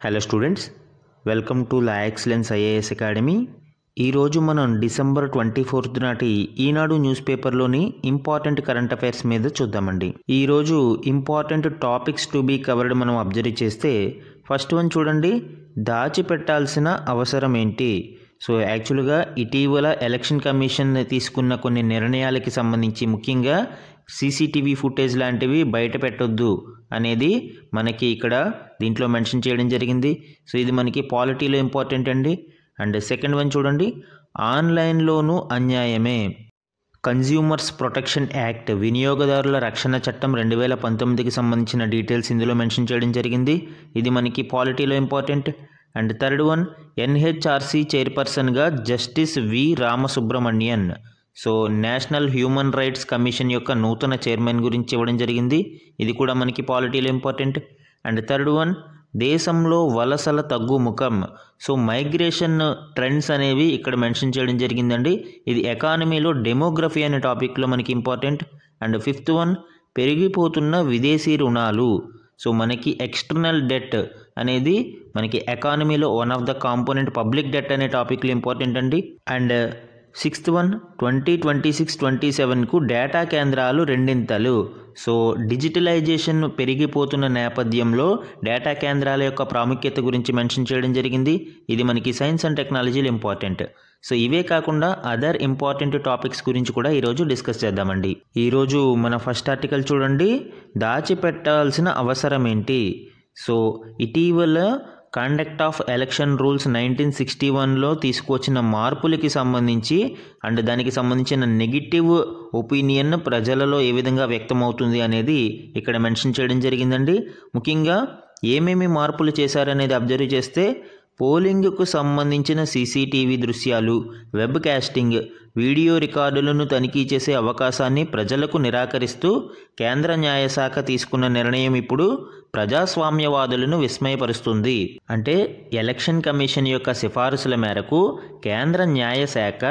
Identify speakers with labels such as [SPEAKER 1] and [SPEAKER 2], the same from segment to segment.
[SPEAKER 1] Hello students, welcome to La Excellence IAS Academy. ఈరోజు మనం December 24 నాటి ఈనాడు న్యూస్ పేపర్లోని ఇంపార్టెంట్ కరెంట్ అఫైర్స్ మీద చూద్దామండి. ఈరోజు important topics to be covered మనం అబ్జర్వ్ చేస్తే ఫస్ట్ వన్ చూడండి, దాచిపెట్టాల్సిన అవసరం ఏంటి. సో యాక్చువల్గా ఇటీవల ఎలక్షన్ కమిషన్ తీసుకున్న కొన్ని నిర్ణయాలకి సంబంధించి ముఖ్యంగా సీసీటీవీ ఫుటేజ్ లాంటివి బయట పెట్టొద్దు అనేది మనకి ఇక్కడ దీంట్లో మెన్షన్ చేయడం జరిగింది. సో ఇది మనకి పాలిటీలో ఇంపార్టెంట్ అండి. అండ్ సెకండ్ వన్ చూడండి, ఆన్లైన్లోనూ అన్యాయమే. కన్జ్యూమర్స్ ప్రొటెక్షన్ యాక్ట్ వినియోగదారుల రక్షణ చట్టం 2019కి సంబంధించిన డీటెయిల్స్ ఇందులో మెన్షన్ చేయడం జరిగింది. ఇది మనకి పాలిటీలో important. And third one, NHRC చైర్పర్సన్గా justice V Ramasubramanian. So national human rights commission యొక్క నూతన చైర్మన్ గురించి ఇవ్వడం జరిగింది. ఇది కూడా మనకి పాలిటీలో ఇంపార్టెంట్. అండ్ థర్డ్ వన్, దేశంలో వలసల తగ్గుముఖం. సో మైగ్రేషన్ ట్రెండ్స్ అనేవి ఇక్కడ మెన్షన్ చేయడం జరిగిందండి. ఇది ఎకానమీలో డెమోగ్రఫీ అనే టాపిక్లో మనకి ఇంపార్టెంట్. అండ్ ఫిఫ్త్ వన్, పెరిగిపోతున్న విదేశీ రుణాలు. సో మనకి ఎక్స్టర్నల్ డెట్ అనేది మనకి ఎకానమీలో one of the component. Public debt అనే టాపిక్లో ఇంపార్టెంట్ అండి. అండ్ సిక్స్త్ వన్, 2026-27కు డేటా కేంద్రాలు రెండింతలు. సో డిజిటలైజేషన్ పెరిగిపోతున్న నేపథ్యంలో డేటా కేంద్రాల యొక్క ప్రాముఖ్యత గురించి మెన్షన్ చేయడం జరిగింది. ఇది మనకి సైన్స్ అండ్ టెక్నాలజీలో ఇంపార్టెంట్. సో ఇవే కాకుండా అదర్ ఇంపార్టెంట్ టాపిక్స్ గురించి కూడా ఈరోజు డిస్కస్ చేద్దామండి. ఈరోజు మన ఫస్ట్ ఆర్టికల్ చూడండి, దాచిపెట్టాల్సిన అవసరం ఏంటి. సో ఇటీవల కండక్ట్ ఆఫ్ ఎలక్షన్ రూల్స్ 1961లో తీసుకొచ్చిన మార్పులకి సంబంధించి అండ్ దానికి సంబంధించిన నెగిటివ్ ఒపీనియన్ ప్రజలలో ఏ విధంగా వ్యక్తమవుతుంది అనేది ఇక్కడ మెన్షన్ చేయడం జరిగిందండి. ముఖ్యంగా ఏమేమి మార్పులు చేశారనేది అబ్జర్వ్ చేస్తే పోలింగ్కు సంబంధించిన సీసీటీవీ దృశ్యాలు, వెబ్ కాస్టింగ్, వీడియో రికార్డులను తనిఖీ చేసే అవకాశాన్ని ప్రజలకు నిరాకరిస్తూ కేంద్ర న్యాయశాఖ తీసుకున్న నిర్ణయం ఇప్పుడు ప్రజాస్వామ్యవాదులను విస్మయపరుస్తుంది. అంటే ఎలక్షన్ కమిషన్ యొక్క సిఫారసుల మేరకు కేంద్ర న్యాయశాఖ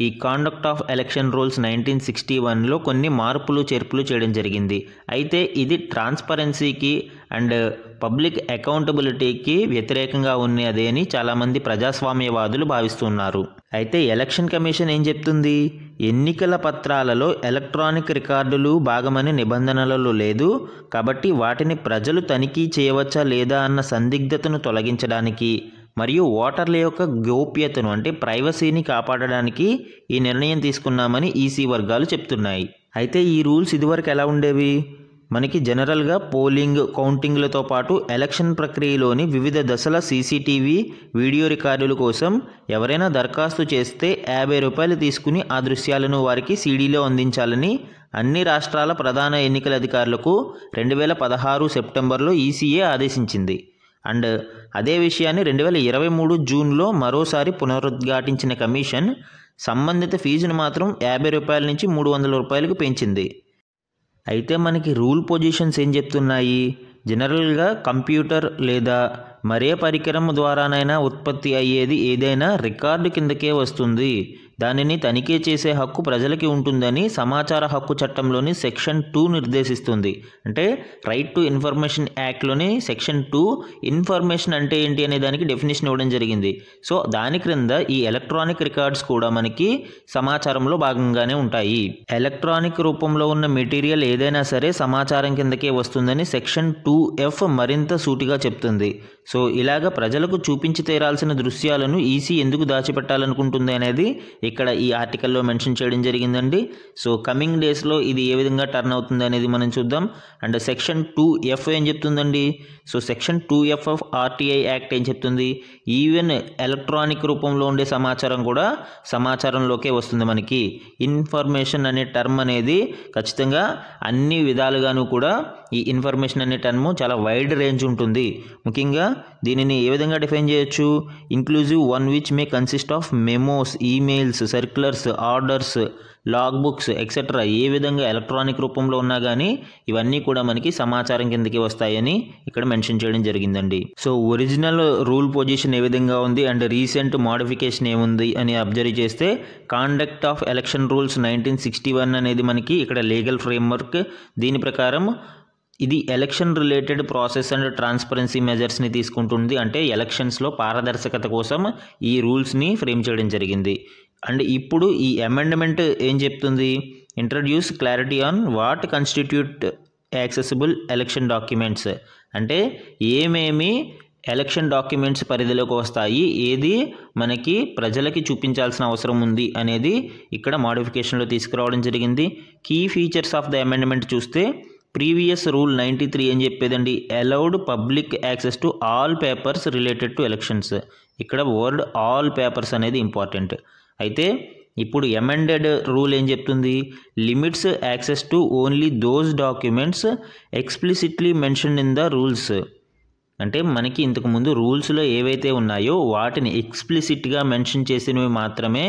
[SPEAKER 1] ఈ కాండక్ట్ ఆఫ్ ఎలక్షన్ రూల్స్ 1961లో కొన్ని మార్పులు చేర్పులు చేయడం జరిగింది. అయితే ఇది ట్రాన్స్పరెన్సీకి అండ్ పబ్లిక్ అకౌంటబిలిటీకి వ్యతిరేకంగా ఉన్నది అని చాలామంది ప్రజాస్వామ్యవాదులు భావిస్తున్నారు. అయితే ఎలక్షన్ కమిషన్ ఏం చెప్తుంది, ఎన్నికల పత్రాలలో ఎలక్ట్రానిక్ రికార్డులు భాగమని నిబంధనలలో లేదు కాబట్టి వాటిని ప్రజలు తనిఖీ చేయవచ్చా లేదా అన్న సందిగ్ధతను తొలగించడానికి మరియు ఓటర్ల యొక్క గోప్యతను అంటే ప్రైవసీని కాపాడడానికి ఈ నిర్ణయం తీసుకున్నామని ఈసీ వర్గాలు చెప్తున్నాయి. అయితే ఈ రూల్స్ ఇదివరకు ఎలా ఉండేవి, మనకి జనరల్గా పోలింగ్ కౌంటింగ్లతో పాటు ఎలక్షన్ ప్రక్రియలోని వివిధ దశల సీసీటీవీ వీడియో రికార్డుల కోసం ఎవరైనా దరఖాస్తు చేస్తే 50 రూపాయలు తీసుకుని ఆ దృశ్యాలను వారికి సీడీలో అందించాలని అన్ని రాష్ట్రాల ప్రధాన ఎన్నికల అధికారులకు 2016 సెప్టెంబర్లో ఈసీఏ ఆదేశించింది. అండ్ అదే విషయాన్ని 2023 జూన్లో మరోసారి పునరుద్ఘాటించిన కమిషన్ సంబంధిత ఫీజును మాత్రం 50 రూపాయల నుంచి 300 రూపాయలకు పెంచింది. అయితే మనకి రూల్ పొజిషన్స్ ఏం చెప్తున్నాయి, జనరల్గా కంప్యూటర్ లేదా మరే పరికరం ద్వారానైనా ఉత్పత్తి అయ్యేది ఏదైనా రికార్డు కిందకే వస్తుంది. దానిని తనిఖీ చేసే హక్కు ప్రజలకి ఉంటుందని సమాచార హక్కు చట్టంలోని సెక్షన్ 2 నిర్దేశిస్తుంది. అంటే రైట్ టు ఇన్ఫర్మేషన్ యాక్ట్లోని సెక్షన్ 2 ఇన్ఫర్మేషన్ అంటే ఏంటి అనే దానికి డెఫినేషన్ ఇవ్వడం జరిగింది. సో దాని క్రింద ఈ ఎలక్ట్రానిక్ రికార్డ్స్ కూడా మనకి సమాచారంలో భాగంగానే ఉంటాయి. ఎలక్ట్రానిక్ రూపంలో ఉన్న మెటీరియల్ ఏదైనా సరే సమాచారం కిందకే వస్తుందని సెక్షన్ 2F మరింత సూటిగా చెప్తుంది. సో ఇలాగ ప్రజలకు చూపించి తీరాల్సిన దృశ్యాలను ఈసీ ఎందుకు దాచిపెట్టాలనుకుంటుంది అనేది ఇక్కడ ఈ ఆర్టికల్లో మెన్షన్ చేయడం జరిగిందండి. సో కమింగ్ డేస్లో ఇది ఏ విధంగా టర్న్ అవుతుంది అనేది మనం చూద్దాం. అండ్ సెక్షన్ 2F ఏం చెప్తుందండి, so section 2F of RTI act ఏం చెప్తుంది, ఈవెన్ ఎలక్ట్రానిక్ రూపంలో ఉండే సమాచారం కూడా సమాచారంలోకే వస్తుంది. మనకి ఇన్ఫర్మేషన్ అనే టర్మ్ అనేది ఖచ్చితంగా అన్ని విధాలుగాను కూడా ఈ ఇన్ఫర్మేషన్ అనే టర్మ్ చాలా వైడ్ రేంజ్ ఉంటుంది. ముఖ్యంగా దీనిని ఏ విధంగా డిఫైన్ చేయొచ్చు, inclusive one which may consist of memos, emails, circulars, orders, log books etcetera. ఏ విధంగా ఎలక్ట్రానిక్ రూపంలో ఉన్నా కానీ ఇవన్నీ కూడా మనకి సమాచారం కిందకి వస్తాయని ఇక్కడ మెన్షన్ చేయడం జరిగిందండి. సో ఒరిజినల్ రూల్ పొజిషన్ ఏ విధంగా ఉంది అండ్ రీసెంట్ మోడిఫికేషన్ ఏముంది అని అబ్జర్వ్ చేస్తే కాండక్ట్ ఆఫ్ ఎలక్షన్ రూల్స్ 1961 అనేది మనకి ఇక్కడ లీగల్ ఫ్రేమ్వర్క్. దీని ప్రకారం ఇది election related process and transparency మెజర్స్ని తీసుకుంటుంది. అంటే ఎలక్షన్స్లో పారదర్శకత కోసం ఈ రూల్స్ని ఫ్రేమ్ చేయడం జరిగింది. అండ్ ఇప్పుడు ఈ అమెండ్మెంట్ ఏం చెప్తుంది, introduce clarity on what constitute accessible election documents, అంటే ఏమేమి ఎలక్షన్ డాక్యుమెంట్స్ పరిధిలోకి వస్తాయి, ఏది మనకి ప్రజలకి చూపించాల్సిన అవసరం ఉంది అనేది ఇక్కడ మోడిఫికేషన్లో తీసుకురావడం జరిగింది. Key features of the amendment చూస్తే ప్రీవియస్ రూల్ 93 ఏం చెప్పేదండి, allowed public access to all papers related to elections. ఇక్కడ వర్డ్ ఆల్ పేపర్స్ అనేది ఇంపార్టెంట్. అయితే ఇప్పుడు అమెండెడ్ రూల్ ఏం చెప్తుంది, limits access to only those documents explicitly mention in the rules. అంటే మనకి ఇంతకుముందు రూల్స్లో ఏవైతే ఉన్నాయో వాటిని ఎక్స్ప్లిసిట్గా మెన్షన్ చేసినవి మాత్రమే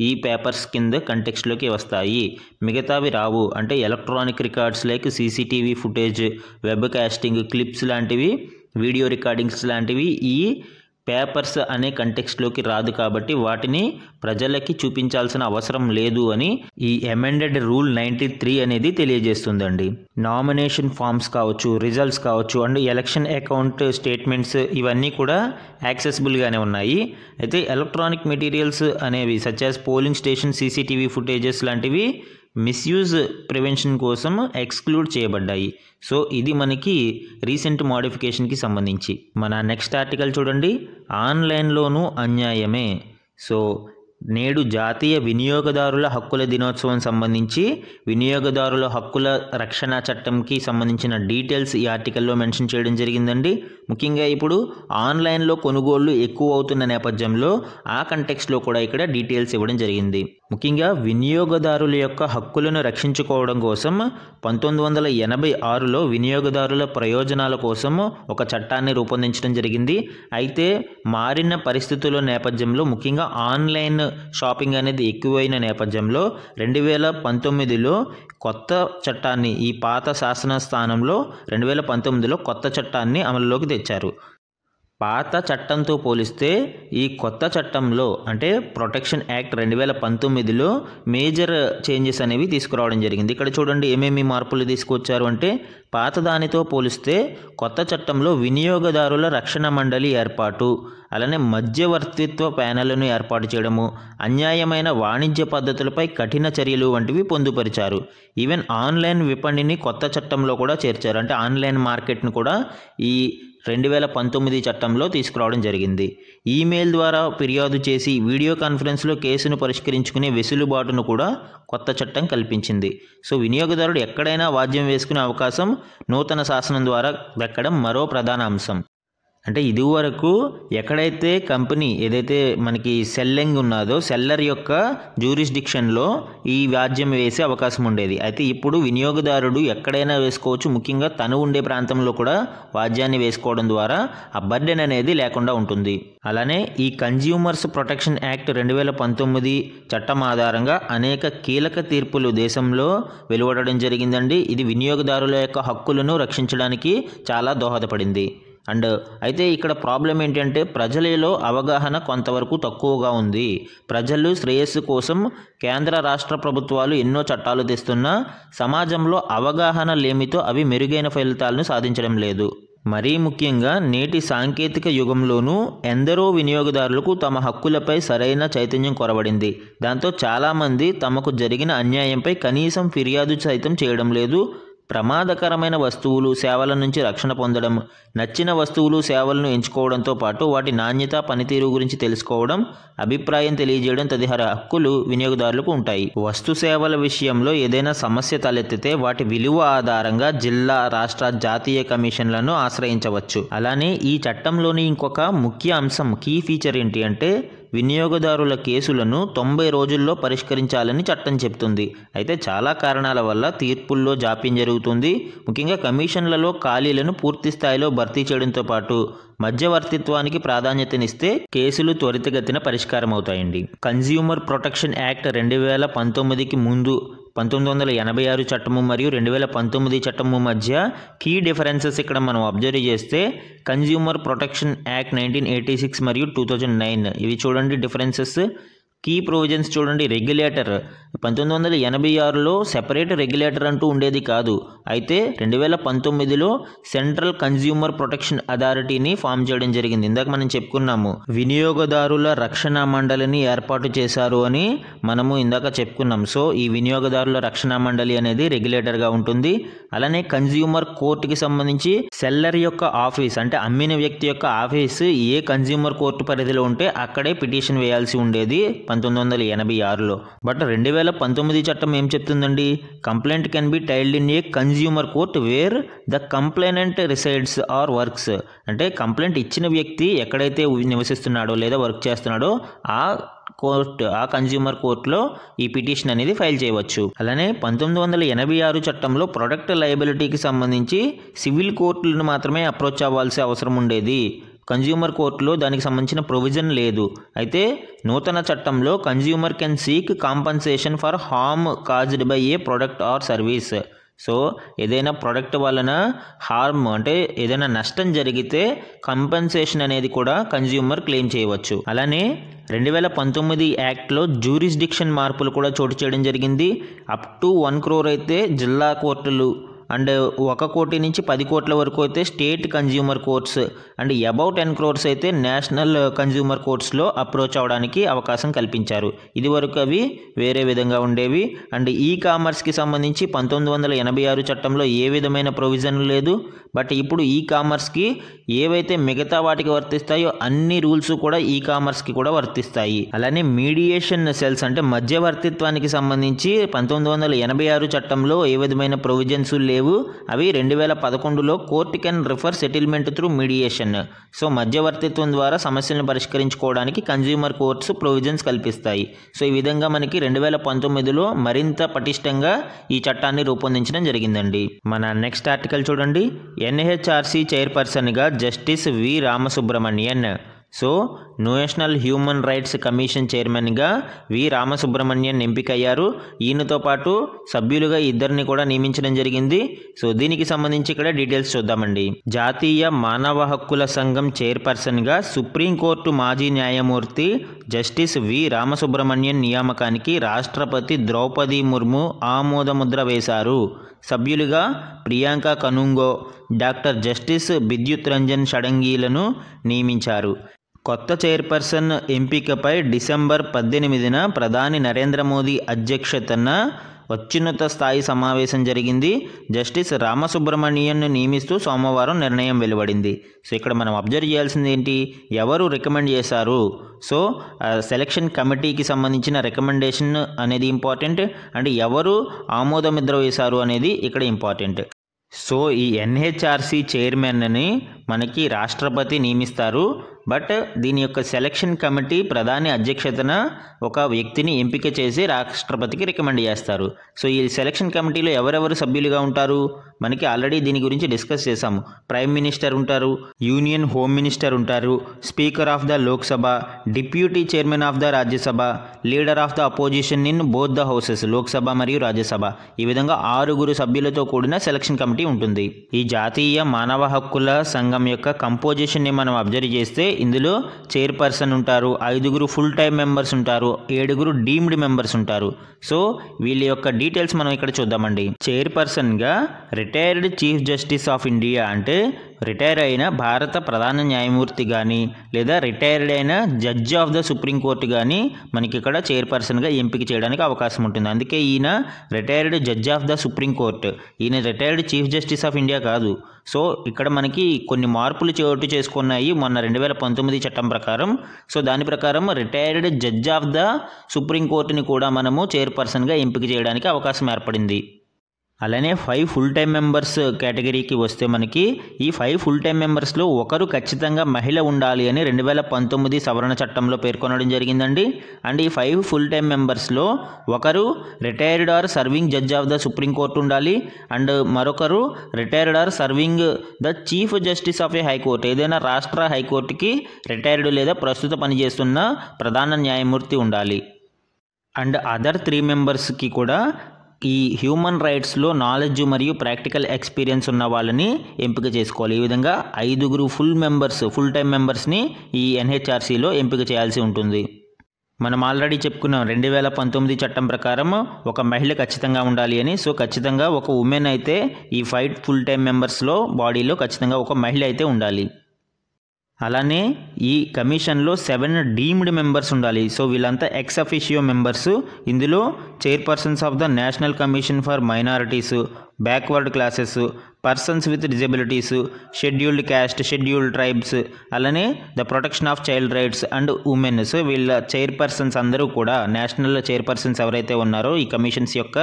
[SPEAKER 1] ఈ పేపర్స్ కింద కంటెక్స్ట్లోకి వస్తాయి, మిగతావి రావు. అంటే electronic records like CCTV footage, web casting, clips లాంటివి, వీడియో రికార్డింగ్స్ లాంటివి ఈ పేపర్స్ అనే కంటెక్స్ట్లోకి రాదు, కాబట్టి వాటిని ప్రజలకి చూపించాల్సిన అవసరం లేదు అని ఈ అమెండెడ్ రూల్ 93 అనేది తెలియజేస్తుందండి. నామినేషన్ ఫామ్స్ కావచ్చు, రిజల్ట్స్ కావచ్చు, అండ్ ఎలక్షన్ అకౌంట్ స్టేట్మెంట్స్ ఇవన్నీ కూడా యాక్సెసిబుల్గానే ఉన్నాయి. అయితే ఎలక్ట్రానిక్ మెటీరియల్స్ అనేవి such as polling station CCTV footages లాంటివి మిస్యూజ్ ప్రివెన్షన్ కోసం ఎక్స్క్లూడ్ చేయబడ్డాయి. సో ఇది మనకి రీసెంట్ మోడిఫికేషన్కి సంబంధించి. మన నెక్స్ట్ ఆర్టికల్ చూడండి, ఆన్లైన్లోనూ అన్యాయమే. సో నేడు జాతీయ వినియోగదారుల హక్కుల దినోత్సవం సంబంధించి వినియోగదారుల హక్కుల రక్షణ చట్టంకి సంబంధించిన డీటెయిల్స్ ఈ ఆర్టికల్లో మెన్షన్ చేయడం జరిగిందండి. ముఖ్యంగా ఇప్పుడు ఆన్లైన్లో కొనుగోళ్లు ఎక్కువ అవుతున్న నేపథ్యంలో ఆ కంటెక్స్ట్లో కూడా ఇక్కడ డీటెయిల్స్ ఇవ్వడం జరిగింది. ముఖ్యంగా వినియోగదారుల యొక్క హక్కులను రక్షించుకోవడం కోసం 1986లో వినియోగదారుల ప్రయోజనాల కోసం ఒక చట్టాన్ని రూపొందించడం జరిగింది. అయితే మారిన పరిస్థితుల నేపథ్యంలో ముఖ్యంగా ఆన్లైన్ షాపింగ్ అనేది ఎక్కువైన నేపథ్యంలో 2019లో కొత్త చట్టాన్ని, ఈ పాత శాసన స్థానంలో 2019లో కొత్త చట్టాన్ని అమలులోకి తెచ్చారు. పాత చట్టంతో పోలిస్తే ఈ కొత్త చట్టంలో అంటే ప్రొటెక్షన్ యాక్ట్ 2019లో మేజర్ చేంజెస్ అనేవి తీసుకురావడం జరిగింది. ఇక్కడ చూడండి ఏమేమి మార్పులు తీసుకొచ్చారు అంటే, పాత దానితో పోలిస్తే కొత్త చట్టంలో వినియోగదారుల రక్షణ మండలి ఏర్పాటు, అలానే మధ్యవర్తిత్వ ప్యానెల్ను ఏర్పాటు చేయడము, అన్యాయమైన వాణిజ్య పద్ధతులపై కఠిన చర్యలు వంటివి పొందుపరిచారు. ఈవెన్ ఆన్లైన్ విపణిని కొత్త చట్టంలో కూడా చేర్చారు. అంటే ఆన్లైన్ మార్కెట్ను కూడా ఈ 2019 చట్టంలో తీసుకురావడం జరిగింది. ఈమెయిల్ ద్వారా ఫిర్యాదు చేసి వీడియో కాన్ఫరెన్స్లో కేసును పరిష్కరించుకునే వెసులుబాటును కూడా కొత్త చట్టం కల్పించింది. సో వినియోగదారుడు ఎక్కడైనా వాద్యం వేసుకునే అవకాశం నూతన శాసనం ద్వారా దక్కడం మరో ప్రధాన అంశం. అంటే ఇదివరకు ఎక్కడైతే కంపెనీ ఏదైతే మనకి సెల్లింగ్ ఉన్నదో సెల్లర్ యొక్క జ్యూరిస్డిక్షన్లో ఈ వాద్యం వేసే అవకాశం ఉండేది. అయితే ఇప్పుడు వినియోగదారుడు ఎక్కడైనా వేసుకోవచ్చు. ముఖ్యంగా తను ఉండే ప్రాంతంలో కూడా వాద్యాన్ని వేసుకోవడం ద్వారా ఆ బర్డెన్ అనేది లేకుండా ఉంటుంది. అలానే ఈ కన్జ్యూమర్స్ ప్రొటెక్షన్ యాక్ట్ 2019 చట్టం ఆధారంగా అనేక కీలక తీర్పులు దేశంలో వెలువడడం జరిగిందండి. ఇది వినియోగదారుల యొక్క హక్కులను రక్షించడానికి చాలా దోహదపడింది. అండ్ అయితే ఇక్కడ ప్రాబ్లం ఏంటంటే ప్రజలలో అవగాహన కొంతవరకు తక్కువగా ఉంది. ప్రజలు శ్రేయస్సు కోసం కేంద్ర రాష్ట్ర ప్రభుత్వాలు ఎన్నో చట్టాలు తెస్తున్నా సమాజంలో అవగాహన లేమితో అవి మెరుగైన ఫలితాలను సాధించడం లేదు. మరీ ముఖ్యంగా నేటి సాంకేతిక యుగంలోనూ ఎందరో వినియోగదారులకు తమ హక్కులపై సరైన చైతన్యం కొరవడింది. దాంతో చాలామంది తమకు జరిగిన అన్యాయంపై కనీసం ఫిర్యాదు సైతం చేయడం లేదు. ప్రమాదకరమైన వస్తువులు, సేవల నుంచి రక్షణ పొందడం, నచ్చిన వస్తువులు, సేవలను ఎంచుకోవడంతో పాటు వాటి నాణ్యత, పనితీరు గురించి తెలుసుకోవడం, అభిప్రాయం తెలియజేయడం తదితర హక్కులు వినియోగదారులకు ఉంటాయి. వస్తు సేవల విషయంలో ఏదైనా సమస్య తలెత్తితే వాటి విలువ ఆధారంగా జిల్లా, రాష్ట్ర, జాతీయ కమిషన్లను ఆశ్రయించవచ్చు. అలానే ఈ చట్టంలోని ఇంకొక ముఖ్య అంశం, కీ ఫీచర్ ఏంటి అంటే వినియోగదారుల కేసులను 90 రోజుల్లో పరిష్కరించాలని చట్టం చెప్తుంది. అయితే చాలా కారణాల వల్ల తీర్పుల్లో జాప్యం జరుగుతుంది. ముఖ్యంగా కమిషన్లలో ఖాళీలను పూర్తి స్థాయిలో భర్తీ చేయడంతో పాటు మధ్యవర్తిత్వానికి ప్రాధాన్యతనిస్తే కేసులు త్వరితగతిన పరిష్కారం అవుతాయండి. కన్జ్యూమర్ ప్రొటెక్షన్ యాక్ట్ 2019కి ముందు 1986 చట్టము మరియు 2019 చట్టము మధ్య కీ డిఫరెన్సెస్ ఇక్కడ మనం అబ్జర్వ్ చేస్తే కన్జ్యూమర్ ప్రొటెక్షన్ యాక్ట్ 1986 మరియు 2009 ఇవి చూడండి డిఫరెన్సెస్. కీ ప్రొవిజన్స్ చూడండి. రెగ్యులేటర్ 1986లో సెపరేట్ రెగ్యులేటర్ అంటూ ఉండేది కాదు. అయితే 2019లో సెంట్రల్ కన్జ్యూమర్ ప్రొటెక్షన్ అథారిటీని ఫామ్ చేయడం జరిగింది. ఇందాక మనం చెప్పుకున్నాము వినియోగదారుల రక్షణ మండలిని ఏర్పాటు చేశారు అని మనము ఇందాక చెప్పుకున్నాం. సో ఈ వినియోగదారుల రక్షణ మండలి అనేది రెగ్యులేటర్గా ఉంటుంది. అలానే కన్జ్యూమర్ కోర్టుకి సంబంధించి సెల్లర్ యొక్క ఆఫీస్ అంటే అమ్మిన వ్యక్తి యొక్క ఆఫీస్ ఏ కన్జ్యూమర్ కోర్టు పరిధిలో ఉంటే అక్కడే పిటిషన్ వేయాల్సి ఉండేది 1986లో. బట్ 2019 చట్టం ఏం చెప్తుందండి? Complaint can be filed in a consumer court where the complainant resides or works. అంటే కంప్లైంట్ ఇచ్చిన వ్యక్తి ఎక్కడైతే నివసిస్తున్నాడో లేదా వర్క్ చేస్తున్నాడో ఆ కన్జ్యూమర్ కోర్టులో ఈ పిటిషన్ అనేది ఫైల్ చేయవచ్చు. అలానే 1986 చట్టంలో ప్రొడక్ట్ లయబిలిటీకి సంబంధించి సివిల్ కోర్టులను మాత్రమే అప్రోచ్ అవ్వాల్సిన అవసరం ఉండేది. కన్జ్యూమర్ కోర్టులో దానికి సంబంధించిన ప్రొవిజన్ లేదు. అయితే నూతన చట్టంలో consumer can seek compensation for harm caused by A product or service. So ఏదైనా ప్రోడక్ట్ వలన హార్మ్ అంటే ఏదైనా నష్టం జరిగితే కంపెన్సేషన్ అనేది కూడా కన్జ్యూమర్ క్లెయిమ్ చేయవచ్చు. అలానే 2019 యాక్ట్లో జ్యూరిస్డిక్షన్ మార్పులు కూడా చోటు చేయడం జరిగింది. అప్ టు 1 crore అయితే జిల్లా కోర్టులు అండ్ 1 కోటి నుంచి 10 కోట్ల వరకు అయితే state consumer courts and about 10 crores అయితే నేషనల్ కన్జ్యూమర్ కోర్ట్స్లో అప్రోచ్ అవడానికి అవకాశం కల్పించారు. ఇది వరకు అవి వేరే విధంగా ఉండేవి. అండ్ ఈ కామర్స్కి సంబంధించి 1986 చట్టంలో ఏ విధమైన ప్రొవిజన్ లేదు. బట్ ఇప్పుడు ఈ కామర్స్కి ఏవైతే మిగతా వాటికి వర్తిస్తాయో అన్ని రూల్స్ కూడా ఈ కామర్స్కి కూడా వర్తిస్తాయి. అలానే మీడియేషన్ సెల్స్ అంటే మధ్యవర్తిత్వానికి సంబంధించి 1986 చట్టంలో ఏ విధమైన ప్రొవిజన్స్ లేవు. అవి 2011లో court can refer settlement through mediation. So మధ్యవర్తిత్వం ద్వారా సమస్యలను పరిష్కరించుకోవడానికి కన్జ్యూమర్ కోర్ట్స్ ప్రొవిజన్స్ కల్పిస్తాయి. సో ఈ విధంగా మనకి 2019లో మరింత పటిష్టంగా ఈ చట్టాన్ని రూపొందించడం జరిగిందండి. మన నెక్స్ట్ ఆర్టికల్ చూడండి. ఎన్హెచ్ఆర్సీ చైర్పర్సన్గా justice V Ramasubramanian. So national human rights commission చైర్మన్గా వి రామసుబ్రమణియన్ ఎంపికయ్యారు. ఈయనతో పాటు సభ్యులుగా 2 కూడా నియమించడం జరిగింది. సో దీనికి సంబంధించి ఇక్కడ డీటెయిల్స్ చూద్దామండి. జాతీయ మానవ హక్కుల సంఘం చైర్పర్సన్గా సుప్రీంకోర్టు మాజీ న్యాయమూర్తి జస్టిస్ వి రామసుబ్రమణియన్ నియామకానికి రాష్ట్రపతి ద్రౌపది ముర్ము ఆమోదముద్ర వేశారు. సభ్యులుగా ప్రియాంక కనుంగో, డాక్టర్ జస్టిస్ బిద్యుత్ రంజన్ షడంగీలను నియమించారు. కొత్త చైర్పర్సన్ ఎంపికపై డిసెంబర్ 18న ప్రధాని నరేంద్ర మోదీ అధ్యక్షతన అత్యున్నత స్థాయి సమావేశం జరిగింది. జస్టిస్ రామసుబ్రమణియన్ను నియమిస్తూ సోమవారం నిర్ణయం వెలువడింది. సో ఇక్కడ మనం అబ్జర్వ్ చేయాల్సింది ఏంటి? ఎవరు రికమెండ్ చేశారు? సో సెలక్షన్ కమిటీకి సంబంధించిన రికమెండేషన్ అనేది ఇంపార్టెంట్. అండ్ ఎవరు ఆమోదముద్ర వేశారు అనేది ఇక్కడ ఇంపార్టెంట్. సో ఈ ఎన్హెచ్ఆర్సీ చైర్మన్ని మనకి రాష్ట్రపతి నియమిస్తారు. బట్ దీని యొక్క సెలక్షన్ కమిటీ ప్రధాని అధ్యక్షతన ఒక వ్యక్తిని ఎంపిక చేసి రాష్ట్రపతికి రికమెండ్ చేస్తారు. సో ఈ సెలక్షన్ కమిటీలో ఎవరెవరు సభ్యులుగా ఉంటారు? మనకి ఆల్రెడీ దీని గురించి డిస్కస్ చేసాము. ప్రైమ్ మినిస్టర్ ఉంటారు, యూనియన్ హోమ్ మినిస్టర్ ఉంటారు, speaker of the Lok Sabha, deputy chairman of the Rajya Sabha, leader of the opposition in both the houses Lok Sabha మరియు రాజ్యసభ. ఈ విధంగా 6 సభ్యులతో కూడిన సెలక్షన్ కమిటీ ఉంటుంది. ఈ జాతీయ మానవ హక్కుల సంఘం యొక్క కంపోజిషన్ని మనం అబ్జర్వ్ చేస్తే ఇందులో చైర్పర్సన్ ఉంటారు, 5 ఫుల్ టైం మెంబర్స్ ఉంటారు, 7 డీమ్డ్ మెంబర్స్ ఉంటారు. సో వీళ్ళ యొక్క డీటెయిల్స్ మనం ఇక్కడ చూద్దామండి. చైర్పర్సన్గా retired chief justice of India అంటే రిటైర్ అయిన భారత ప్రధాన న్యాయమూర్తి కానీ లేదా రిటైర్డ్ అయిన జడ్జి ఆఫ్ ద సుప్రీంకోర్టు కానీ మనకి ఇక్కడ చైర్పర్సన్గా ఎంపిక చేయడానికి అవకాశం ఉంటుంది. అందుకే ఈయన retired judge of the supreme court, ఈయన retired chief justice of India కాదు. సో ఇక్కడ మనకి కొన్ని మార్పులు చోటు చేసుకున్నాయి మొన్న 2019 చట్టం ప్రకారం. సో దాని ప్రకారం రిటైర్డ్ జడ్జి ఆఫ్ ద సుప్రీంకోర్టుని కూడా మనము చైర్పర్సన్గా ఎంపిక చేయడానికి అవకాశం ఏర్పడింది. అలానే 5 ఫుల్ టైం మెంబర్స్ కేటగిరీకి వస్తే మనకి ఈ 5 ఫుల్ టైం మెంబర్స్లో ఒకరు ఖచ్చితంగా మహిళ ఉండాలి అని 2019 సవరణ చట్టంలో పేర్కొనడం జరిగిందండి. అండ్ ఈ 5 ఫుల్ టైం మెంబర్స్లో ఒకరు retired or serving judge of the supreme court ఉండాలి. అండ్ మరొకరు retired or serving the chief justice of a high court, ఏదైనా రాష్ట్ర హైకోర్టుకి రిటైర్డ్ లేదా ప్రస్తుత పనిచేస్తున్న ప్రధాన న్యాయమూర్తి ఉండాలి. అండ్ అదర్ 3 మెంబర్స్కి కూడా ఈ హ్యూమన్ రైట్స్లో నాలెడ్జ్ మరియు ప్రాక్టికల్ ఎక్స్పీరియన్స్ ఉన్న వాళ్ళని ఎంపిక చేసుకోవాలి. ఈ విధంగా 5 ఫుల్ టైం మెంబర్స్ని ఈ ఎన్హెచ్ఆర్సీలో ఎంపిక చేయాల్సి ఉంటుంది. మనం ఆల్రెడీ చెప్పుకున్నాం 2019 చట్టం ప్రకారం ఒక మహిళ ఖచ్చితంగా ఉండాలి అని. సో ఖచ్చితంగా ఒక ఉమెన్ అయితే ఈ 5 ఫుల్ టైం మెంబర్స్లో బాడీలో ఖచ్చితంగా ఒక మహిళ అయితే ఉండాలి. అలానే ఈ కమిషన్లో 7 డీమ్డ్ మెంబర్స్ ఉండాలి. సో వీళ్ళంతా ఎక్స్ అఫిషియో మెంబర్స్. ఇందులో chairpersons of the national commission for minorities, backward classes, persons with disabilities, scheduled caste, scheduled tribes, అలానే the protection of child rights and women. So వీళ్ళ చైర్పర్సన్స్ అందరూ కూడా national chairpersons ఎవరైతే ఉన్నారో ఈ commissions యొక్క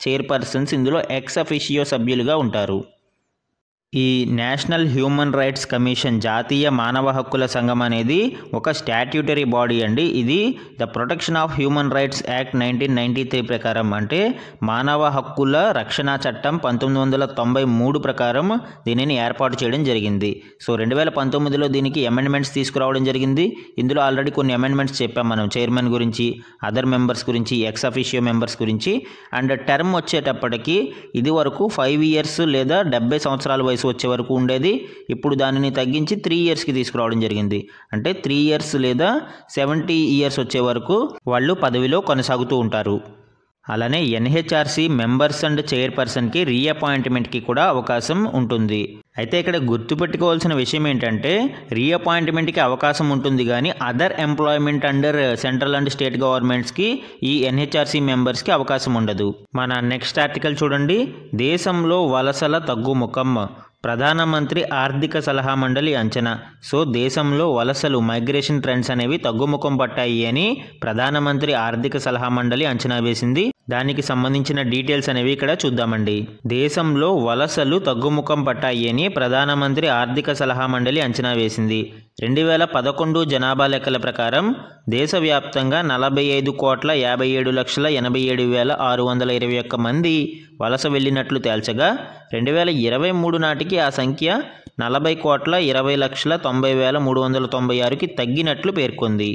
[SPEAKER 1] chairpersons ఇందులో ఎక్స్ అఫిషియో సభ్యులుగా ఉంటారు. ఈ నేషనల్ హ్యూమన్ రైట్స్ కమిషన్ జాతీయ మానవ హక్కుల సంఘం అనేది ఒక స్టాట్యూటరీ బాడీ అండి. ఇది the protection of human rights act 1993 ప్రకారం, అంటే మానవ హక్కుల రక్షణ చట్టం 1993 ప్రకారం దీనిని ఏర్పాటు చేయడం జరిగింది. సో 2019లో దీనికి అమెండ్మెంట్స్ తీసుకురావడం జరిగింది. ఇందులో ఆల్రెడీ కొన్ని అమెండ్మెంట్స్ చెప్పాం మనం, చైర్మన్ గురించి, అదర్ మెంబర్స్ గురించి, ఎక్స్ అఫిషియో మెంబర్స్ గురించి. అండ్ టర్మ్ వచ్చేటప్పటికి ఇది వరకు 5 years లేదా 70 సంవత్సరాల వయసు వచ్చే వరకు ఉండేది. ఇప్పుడు దానిని తగ్గించి 3 yearsకి తీసుకురావడం జరిగింది. అంటే 3 years లేదా 70 years వచ్చే వరకు వాళ్ళు పదవిలో కొనసాగుతూ ఉంటారు. అలానే ఎన్హెచ్ఆర్సీ మెంబర్స్ అండ్ చైర్పర్సన్కి రీఅపాయింట్మెంట్కి కూడా అవకాశం ఉంటుంది. అయితే ఇక్కడ గుర్తుపెట్టుకోవాల్సిన విషయం ఏంటంటే రీఅపాయింట్మెంట్కి అవకాశం ఉంటుంది కానీ other employment under central and state గవర్నమెంట్స్కి ఈ ఎన్హెచ్ఆర్సీ మెంబర్స్కి అవకాశం ఉండదు. మన నెక్స్ట్ ఆర్టికల్ చూడండి. దేశంలో వలసల తగ్గుముఖం, ప్రధానమంత్రి ఆర్థిక సలహా మండలి అంచనా. సో దేశంలో వలసలు మైగ్రేషన్ ట్రెండ్స్ అనేవి తగ్గుముఖం పట్టాయి అని ప్రధానమంత్రి ఆర్థిక సలహా మండలి అంచనా వేసింది. దానికి సంబంధించిన డీటెయిల్స్ అనేవి ఇక్కడ చూద్దామండి. దేశంలో వలసలు తగ్గుముఖం పట్టాయి అని ప్రధానమంత్రి ఆర్థిక సలహా మండలి అంచనా వేసింది. 2011 జనాభా లెక్కల ప్రకారం దేశవ్యాప్తంగా 45,57,87,621 మంది వలస వెళ్ళినట్లు తేల్చగా 2023 నాటికి ఆ సంఖ్య 40,20,90,396కి తగ్గినట్లు పేర్కొంది.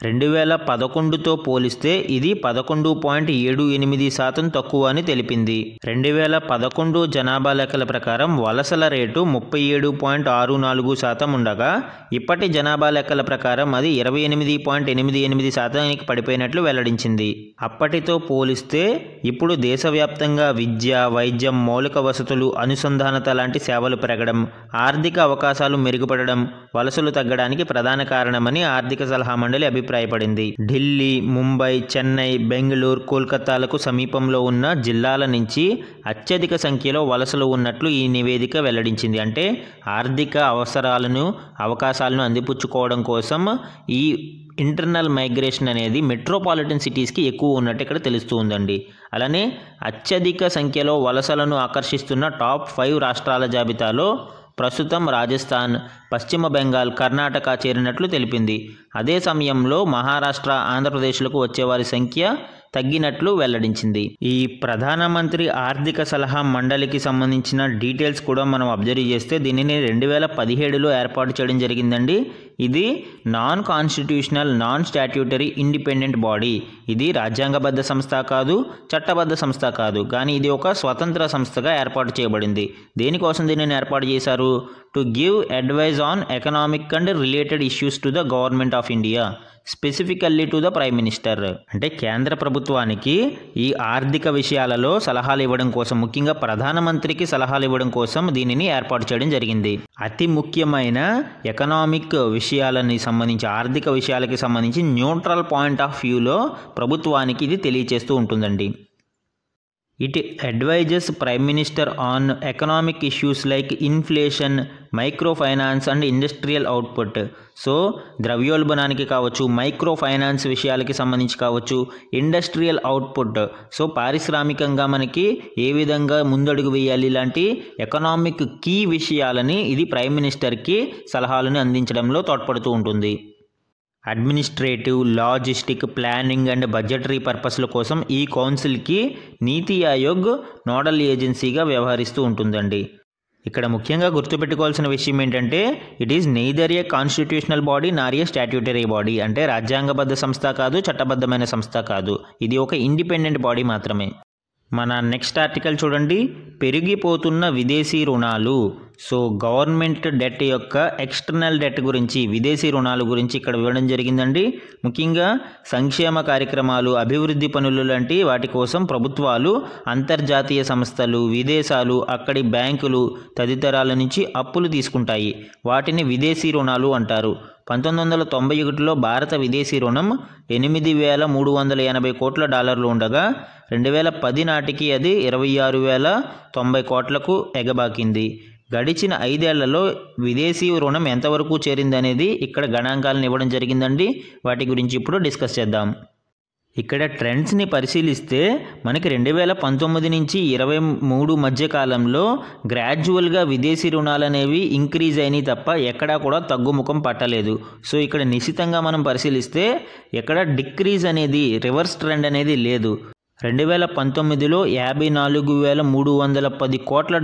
[SPEAKER 1] 2011తో పోలిస్తే ఇది 11.78% తక్కువ అని తెలిపింది. 2011 జనాభా లెక్కల ప్రకారం వలసల రేటు 37.64% ఉండగా ఇప్పటి జనాభా లెక్కల ప్రకారం అది 28.88%కి పడిపోయినట్లు వెల్లడించింది. అప్పటితో పోలిస్తే ఇప్పుడు దేశవ్యాప్తంగా విద్య, వైద్యం, మౌలిక వసతులు, అనుసంధానత లాంటి సేవలు పెరగడం, ఆర్థిక అవకాశాలు మెరుగుపడడం వలసలు తగ్గడానికి ప్రధాన కారణమని ఆర్థిక సలహా మండలి అభిప్రాయపడింది. ఢిల్లీ, ముంబై, చెన్నై, బెంగళూరు, కోల్కతాలకు సమీపంలో ఉన్న జిల్లాల నుంచి అత్యధిక సంఖ్యలో వలసలు ఉన్నట్లు ఈ నివేదిక వెల్లడించింది. అంటే ఆర్థిక అవకాశాలను అందిపుచ్చుకోవడం కోసం ఈ ఇంటర్నల్ మైగ్రేషన్ అనేది మెట్రోపాలిటన్ సిటీస్కి ఎక్కువ ఉన్నట్టు ఇక్కడ తెలుస్తూ ఉందండి. అలానే అత్యధిక సంఖ్యలో వలసలను ఆకర్షిస్తున్న టాప్ 5 రాష్ట్రాల జాబితాలో ప్రస్తుతం రాజస్థాన్, పశ్చిమ బెంగాల్, కర్ణాటక చేరినట్లు తెలిపింది. అదే సమయంలో మహారాష్ట్ర, ఆంధ్రప్రదేశ్లకు వచ్చేవారి సంఖ్య తగ్గినట్లు వెల్లడించింది. ఈ ప్రధానమంత్రి ఆర్థిక సలహా మండలికి సంబంధించిన డీటెయిల్స్ కూడా మనం అబ్జర్వ్ చేస్తే దీనిని 2017లో ఏర్పాటు చేయడం జరిగిందండి. ఇది non constitutional, non statutory, independent body. ఇది రాజ్యాంగబద్ధ సంస్థ కాదు, చట్టబద్ధ సంస్థ కాదు, కానీ ఇది ఒక స్వతంత్ర సంస్థగా ఏర్పాటు చేయబడింది. దేనికోసం దీనిని ఏర్పాటు చేశారు? To give advice on economic and related issues to the government of India, specifically to the prime minister. అంటే కేంద్ర ప్రభుత్వానికి ఈ ఆర్థిక విషయాలలో సలహాలు ఇవ్వడం కోసం, ముఖ్యంగా ప్రధానమంత్రికి సలహాలు ఇవ్వడం కోసం దీనిని ఏర్పాటు చేయడం జరిగింది. అతి ముఖ్యమైన ఎకనామిక్ విషయాలని సంబంధించి, ఆర్థిక విషయాలకి సంబంధించి న్యూట్రల్ పాయింట్ ఆఫ్ వ్యూలో ప్రభుత్వానికి ఇది తెలియచేస్తూ ఉంటుందండి. It advises Prime Minister on economic issues like inflation, microfinance and industrial output. So ద్రవ్యోల్బణానికి కావచ్చు, మైక్రో ఫైనాన్స్ విషయాలకి సంబంధించి కావచ్చు, ఇండస్ట్రియల్ అవుట్పుట్, సో పారిశ్రామికంగా మనకి ఏ విధంగా ముందడుగు వేయాలి, ఇలాంటి ఎకనామిక్ కీ విషయాలని ఇది ప్రైమ్ మినిస్టర్కి సలహాలను అందించడంలో తోడ్పడుతూ ఉంటుంది. Administrative, logistic, planning and budgetary పర్పస్ల కోసం ఈ కౌన్సిల్కి నీతి ఆయోగ్ నోడల్ ఏజెన్సీగా వ్యవహరిస్తూ ఉంటుందండి. ఇక్కడ ముఖ్యంగా గుర్తుపెట్టుకోవాల్సిన విషయం ఏంటంటే it is neither A constitutional body Nar A statutory body. అంటే రాజ్యాంగబద్ధ సంస్థ కాదు, చట్టబద్ధమైన సంస్థ కాదు, ఇది ఒక ఇండిపెండెంట్ బాడీ మాత్రమే. మన నెక్స్ట్ ఆర్టికల్ చూడండి. పెరిగిపోతున్న విదేశీ రుణాలు. సో గవర్నమెంట్ డెట్ యొక్క ఎక్స్టర్నల్ డెట్ గురించి, విదేశీ రుణాల గురించి ఇక్కడ ఇవ్వడం జరిగిందండి. ముఖ్యంగా సంక్షేమ కార్యక్రమాలు, అభివృద్ధి పనులు లాంటి వాటి కోసం ప్రభుత్వాలు అంతర్జాతీయ సంస్థలు, విదేశాలు, అక్కడి బ్యాంకులు తదితరాల నుంచి అప్పులు తీసుకుంటాయి. వాటిని విదేశీ రుణాలు అంటారు. 1991లో భారత విదేశీ రుణం $8,380 కోట్ల ఉండగా 2010 నాటికి అది 26,090 కోట్లకు ఎగబాకింది. గడిచిన 5 ఏళ్లలో విదేశీ రుణం ఎంతవరకు చేరిందనేది ఇక్కడ గణాంకాలను ఇవ్వడం జరిగిందండి. వాటి గురించి ఇప్పుడు డిస్కస్ చేద్దాం. ఇక్కడ ట్రెండ్స్ని పరిశీలిస్తే మనకి 2019 నుంచి 2023 మధ్య కాలంలో గ్రాడ్యువల్గా విదేశీ రుణాలు అనేవి ఇంక్రీజ్ అయినాయి తప్ప ఎక్కడా కూడా తగ్గుముఖం పట్టలేదు. సో ఇక్కడ నిశితంగా మనం పరిశీలిస్తే ఎక్కడ డిక్రీజ్ అనేది, రివర్స్ ట్రెండ్ అనేది లేదు. 2019లో $54,310 కోట్ల